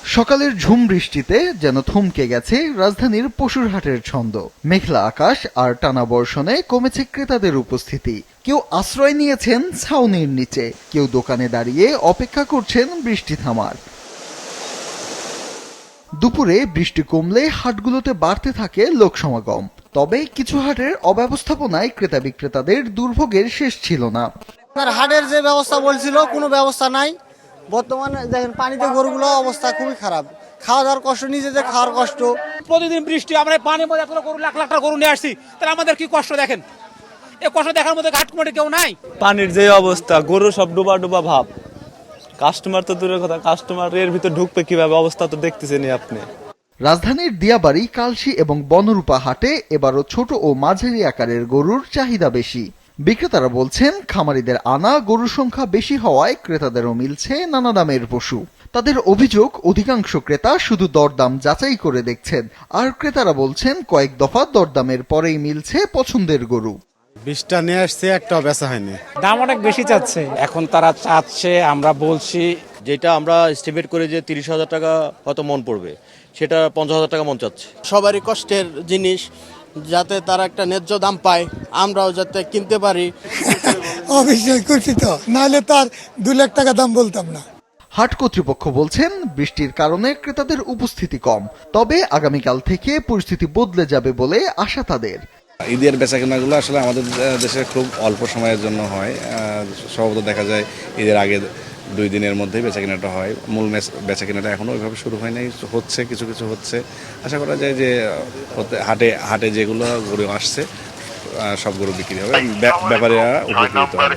সকালের ঝুম বৃষ্টিতে যেন থমকে গেছে রাজধানীর পশুর হাটের ছন্দ। মেঘলা আকাশ আর টানা বর্ষণে কমেছে ক্রেতাদের উপস্থিতি। কেউ আশ্রয় নিয়েছেন ছাউনির নিচে, কেউ দোকানে দাঁড়িয়ে অপেক্ষা করছেন বৃষ্টি থামার। দুপুরে বৃষ্টি কমলে হাটগুলোতে বাড়তে থাকে লোক সমাগম। তবে কিছু হাটের অব্যবস্থাপনায় ক্রেতা বিক্রেতাদের দুর্ভোগের শেষ ছিল না। হাটের যে ব্যবস্থা বলছিল কোনো ব্যবস্থা নাই। বর্তমানে দেখেন পানিতে গরুগুলো অবস্থা খুবই খারাপ, খাওয়া দাওয়ার কষ্ট, নিজেদের খাওয়ার কষ্ট। প্রতিদিন বৃষ্টি, আমরা পানির মধ্যে এত গরু, লাখ লাখ গরু নিয়ে আসছি, তাহলে আমাদের কি কষ্ট দেখেন। এই কষ্ট দেখার মধ্যে ঘাট কমিটি কেউ নাই। পানির যে অবস্থা, গরু সব ডুবা ডুবা ভাব। কাস্টমার তো দূরের কথা, কাস্টমার এর ভিতর ঢুকবে কিভাবে, অবস্থা তো দেখতেছেনই আপনি। রাজধানীর দিয়াবাড়ি, কালশী এবং বনরূপা হাটে এবারও ছোট ও মাঝারি আকারের গরুর চাহিদা বেশি। বিক্রেতারা বলছেন, খামারিদের আনা গরুর সংখ্যা বেশি হওয়ায় ক্রেতাদেরও মিলছে নানা দামের পশু। তাদের অভিযোগ, অধিকাংশ ক্রেতা শুধু দরদাম যাচাই করে দেখছেন, আর ক্রেতারা বলছেন কয়েক দফা দরদামের পরেই মিলছে পছন্দের গরু। 20টা নিয়ে আসছে, একটাও বেচা হয়নি। দাম অনেক বেশি চাচ্ছে। এখন তারা চাচ্ছে, আমরা বলছি যেটা আমরা এস্টিমেট করে যে 30,000 টাকা হয়তো মন পড়বে, সেটা 50,000 টাকা মন চাচ্ছে। সবারই কষ্টের জিনিস, যাতে তারা একটা ন্যায্য দাম পায়, আমরাও যাতে কিনতে পারি। অবশ্যই করছি তো, নাহলে তার 2 লাখ টাকা দাম বলতাম না। হাট কর্তৃপক্ষ বলছেন, বৃষ্টির কারণে ক্রেতাদের উপস্থিতি কম, তবে আগামীকাল থেকে পরিস্থিতি বদলে যাবে বলে আশা তাদের। ঈদের বেচাকেনাগুলো আসলে আমাদের দেশে খুব অল্প সময়ের জন্য হয়। সম্ভবত দেখা যায় ঈদের আগে 2 দিনের মধ্যেই বেচাকেনাটা হয়। মূল বেচাকেনাটা এখনো ওইভাবে শুরু হয় নাই, হচ্ছে কিছু কিছু হচ্ছে। আশা করা যায় যে হাটে যেগুলো গরু আসছে সব গরু বিক্রি হবে, ব্যাপারীরা উপকৃত হবে।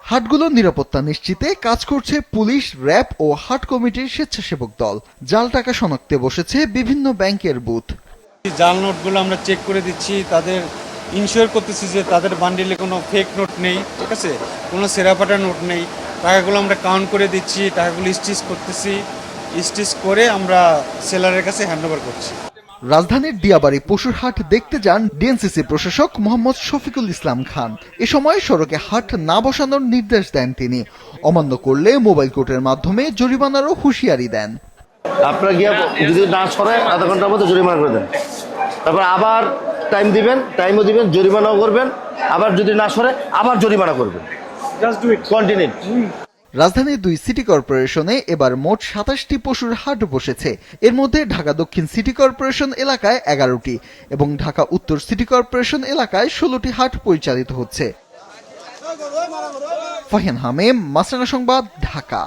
হাটগুলোর নিরাপত্তা নিশ্চিতে কাজ করছে পুলিশ, র্যাব ও হাট কমিটির স্বেচ্ছাসেবক দল। জাল টাকা শনাক্তে বসেছে বিভিন্ন ব্যাংকের বুথ। জাল নোটগুলো আমরা চেক করে দিচ্ছি, তাদের ইনশিওর করতেছি যে তাদের বান্ডিলে কোনো ফেক নোট নেই, ঠিক আছে, কোনো সেরাপাটা নোট নেই। টাকাগুলো আমরা কাউন্ট করে দিচ্ছি, টাকাগুলো স্টিচ করতেছি, স্টিচ করে আমরা সেলারের কাছে হ্যান্ডওভার করছি। রাজধানীর দিয়াবাড়ি পশুর হাট দেখতে যান ডিএনসিসি প্রশাসক মোহাম্মদ শফিকুল ইসলাম খান। এ সময় সড়কে হাট না বসানোর নির্দেশ দেন তিনি। অমান্য করলে মোবাইল কোর্টের মাধ্যমে জরিমানারও হুঁশিয়ারি দেন। আপনারা গিয়ে যদি না সরেন আধা ঘন্টার মধ্যে জরিমানা করে দেন, তারপর আবার টাইম দিবেন, টাইমও দিবেন, জরিমানাও করবেন, আবার যদি না সরে আবার জরিমানা করবেন। Just do it, continue. রাজধানীর 2 সিটি কর্পোরেশনে এবার মোট 27টি পশুর হাট বসেছে। এর মধ্যে ঢাকা দক্ষিণ সিটি কর্পোরেশন এলাকায় 11টি এবং ঢাকা উত্তর সিটি কর্পোরেশন এলাকায় 16টি হাট পরিচালিত হচ্ছে। ফাহিন হামেম, মাছরাঙা সংবাদ, ঢাকা।